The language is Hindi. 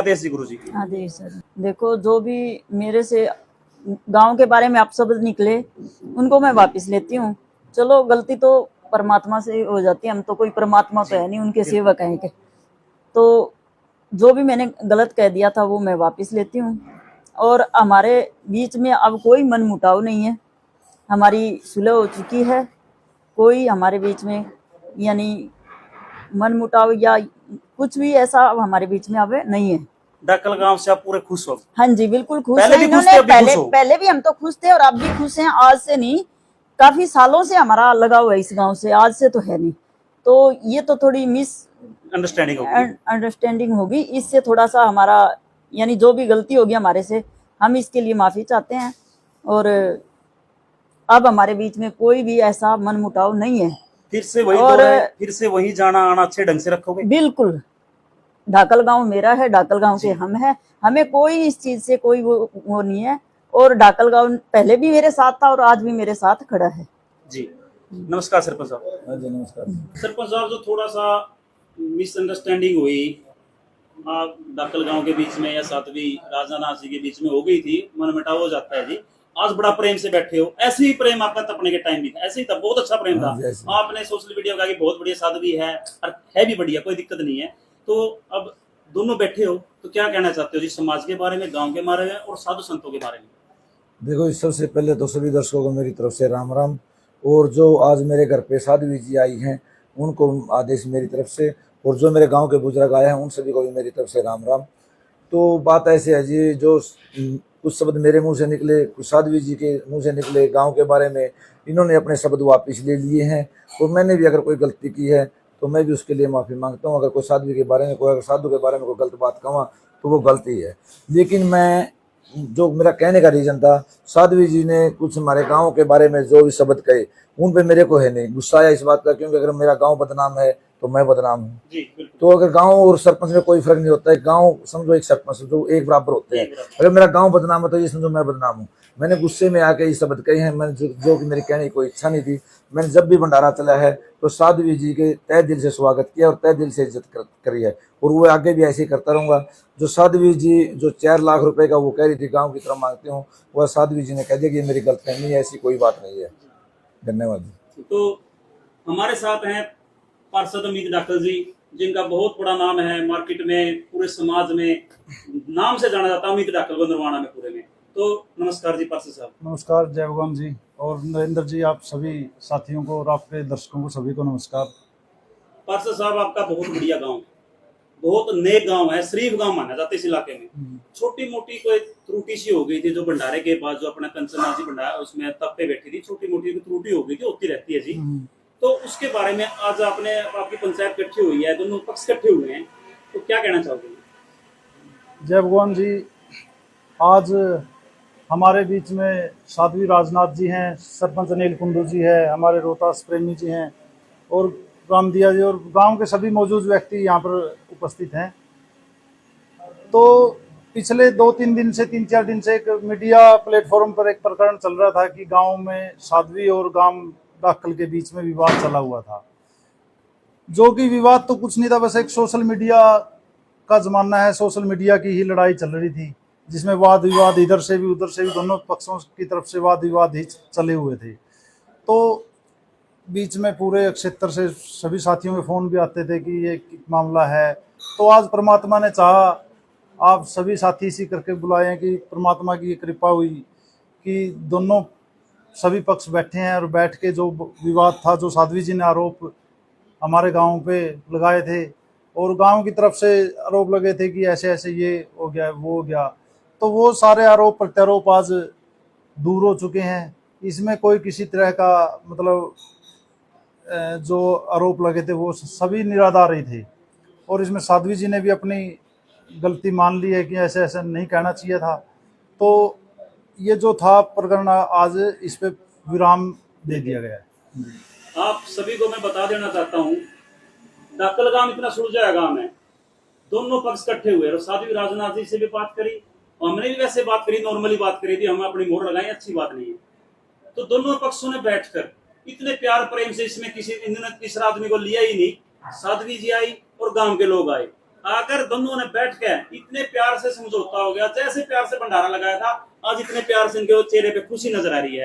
आदेश जी गुरु जी। आदेश सर, देखो जो भी मेरे से गांव के बारे में आप शब्द निकले उनको मैं वापस लेती हूँ। चलो गलती तो परमात्मा से हो जाती है, हम तो कोई परमात्मा तो है नहीं, उनके सेवक हैं के। तो जो भी मैंने गलत कह दिया था वो मैं वापस लेती हूँ। और हमारे बीच में अब कोई मन मुटाव नहीं है, हमारी सुलह हो चुकी है। कोई हमारे बीच में यानी मन मुटाव या कुछ भी ऐसा अब हमारे बीच में अब नहीं है। डाकल गांव से आप पूरे खुश हो? हाँ जी बिल्कुल खुश पहले हैं। भी खुश इन्होंने थे, अभी खुश पहले हो? पहले भी हम तो खुश थे और अब भी खुश हैं। आज से नहीं, काफी सालों से हमारा लगाव है इस गांव से, आज से तो है नहीं। तो ये तो थोड़ी मिस अंडरस्टैंडिंग होगी, इससे थोड़ा सा हमारा यानी जो भी गलती होगी हमारे से, हम इसके लिए माफी चाहते हैं। और अब हमारे बीच में कोई भी ऐसा मन मुटाव नहीं है। फिर से वही और दौर है, फिर से वही जाना आना अच्छे ढंग से रखोगे? बिल्कुल, ढाकल गांव मेरा है, ढाकल गांव के हम हैं, हमें कोई इस चीज से कोई वो नहीं है। और ढाकल गांव पहले भी मेरे साथ था और आज भी मेरे साथ खड़ा है जी। नमस्कार सरपंच साहब। जी नमस्कार। सरपंच साहब, जो थोड़ा सा मिसअंडरस्टैंडिंग हुई आप डाकल गांव के बीच में या सातवीं राजनाथ जी के बीच में हो गई थी, मन मुटाव हो जाता है जी। आज बड़ा प्रेम से बैठे हो, ऐसे ही प्रेम आपका तपने के टाइम भी था, ऐसे ही था, बहुत अच्छा प्रेम था। आपने सोशल मीडिया कहा कि बहुत बढ़िया साध्वी है और है भी बढ़िया, कोई दिक्कत नहीं है। तो अब दोनों बैठे हो तो क्या कहना चाहते हो जी, समाज के बारे में, गांव के बारे में और साधु संतों के बारे में? देखो, सबसे पहले तो सभी दर्शकों को मेरी तरफ से राम राम। और जो आज मेरे घर पे साध्वी जी आई हैं उनको आदेश मेरी तरफ से, और जो मेरे गांव के बुजुर्ग आए हैं उन सभी को भी मेरी तरफ से राम राम। तो बात ऐसे है जी, जो कुछ शब्द मेरे मुंह से निकले, कुछ साध्वी जी के मुंह से निकले गांव के बारे में, इन्होंने अपने शब्द वापस ले लिए हैं। और मैंने भी अगर कोई गलती की है तो मैं भी उसके लिए माफ़ी मांगता हूँ। अगर कोई साध्वी के बारे में, कोई अगर साधु के बारे में कोई गलत बात कहूँ तो वो गलती है। लेकिन मैं, जो मेरा कहने का रीज़न था, साध्वी जी ने कुछ हमारे गांव के बारे में जो भी शब्द कहे उन पे मेरे को है नहीं गुस्सा आया इस बात का, क्योंकि अगर मेरा गांव बदनाम है तो मैं बदनाम हूँ। तो अगर गांव और सरपंच में कोई फर्क नहीं होता है, गांव समझो एक सरपंच जो एक बराबर होते हैं। अगर मेरा गांव बदनाम है तो ये समझो मैं बदनाम हूँ। मैंने गुस्से में आके ये शब्द कहे हैं, मैंने जो कि मेरी कहने की कोई इच्छा नहीं थी। मैंने जब भी भंडारा चला है तो साध्वी जी के तय दिल से स्वागत किया और तय दिल से इज्जत करी है, और वो आगे भी ऐसे ही करता रहूँगा। जो साध्वी जी जो 4 लाख रुपए का वो कह रही थी गाँव की तरफ मांगती हूँ, वह साध्वी जी ने कह दिया कि ये मेरी गलतफहमी है, ऐसी कोई बात नहीं है। धन्यवाद। तो हमारे साथ हैं पार्षद अमित डाकल जी, जिनका बहुत बड़ा नाम है मार्केट में, पूरे समाज में नाम से जाना जाता है अमित डाकल को नरवाना में पूरे में। तो नमस्कार जी पार्षद साहब। नमस्कार जय भगवान जी और नरेंद्र जी, आप सभी साथियों को और आपके दर्शकों को सभी को नमस्कार। पार्षद साहब, आपका बहुत बढ़िया गांव है, बहुत नेक गांव है, शरीफ गांव माना जाता है इस इलाके में। छोटी मोटी कोई त्रुटि सी हो गई थी, जो भंडारे के बाद जो अपना कंचननाथ जी भंडारा उसमें तब पे बैठी थी, छोटी मोटी त्रुटि हो गई थी, होती रहती है जी। तो उसके बारे में आज आपकी पंचायत इकट्ठी हुई है, दोनों पक्ष इकट्ठे हुए हैं, तो क्या कहना चाहोगे? जय भगवान जी, आज हमारे बीच में साध्वी राजनाथ जी हैं, सरपंच अनिल कुंडू जी है, हमारे रोहतास प्रेमी जी हैं और रामदिया जी और गांव के सभी मौजूद व्यक्ति यहाँ पर उपस्थित हैं। तो पिछले 2-3 दिन से, 3-4 दिन से एक मीडिया प्लेटफॉर्म पर एक प्रकरण चल रहा था कि गांव में साध्वी और गांव डाकल के बीच में विवाद चला हुआ था। जो कि विवाद तो कुछ नहीं था, बस एक सोशल मीडिया का जमाना है, सोशल मीडिया की ही लड़ाई चल रही थी, जिसमें वाद विवाद इधर से भी उधर से भी दोनों पक्षों की तरफ से वाद विवाद ही चले हुए थे। तो बीच में पूरे क्षेत्र से सभी साथियों के फ़ोन भी आते थे कि ये मामला है। तो आज परमात्मा ने चाहा, आप सभी साथी इसी करके बुलाए हैं कि परमात्मा की कृपा हुई कि दोनों सभी पक्ष बैठे हैं और बैठ के जो विवाद था, जो साध्वी जी ने आरोप हमारे गांव पे लगाए थे और गांव की तरफ से आरोप लगे थे कि ऐसे ऐसे ये हो गया वो हो गया, तो वो सारे आरोप प्रत्यारोप आज दूर हो चुके हैं। इसमें कोई किसी तरह का मतलब जो आरोप लगे थे वो सभी निराधार ही थे। और इसमें साध्वी जी ने भी अपनी गलती मान ली है कि ऐसे ऐसे नहीं कहना चाहिए था। तो ये जो था प्रकरण, आज इस पे विराम दे दिया गया है। आप सभी को मैं बता देना चाहता हूँ, डाकल गांव इतना सुलझाया गांव है, दोनों पक्ष इकट्ठे हुए और साध्वी राजनाथ जी से भी बात करी, हमने भी वैसे बात करी, नॉर्मली बात करी थी, हम अपनी मोहर लगाई, अच्छी बात नहीं है। तो दोनों पक्षों ने बैठकर इतने प्यार प्रेम से, इसमें किसी इन्होंने तीसरा आदमी को लिया ही नहीं, साध्वी जी आई और गांव के लोग आए, आकर दोनों ने बैठ के इतने प्यार से समझौता हो गया, जैसे प्यार से भंडारा लगाया था, आज इतने प्यार से इनके चेहरे पे खुशी नजर आ रही है।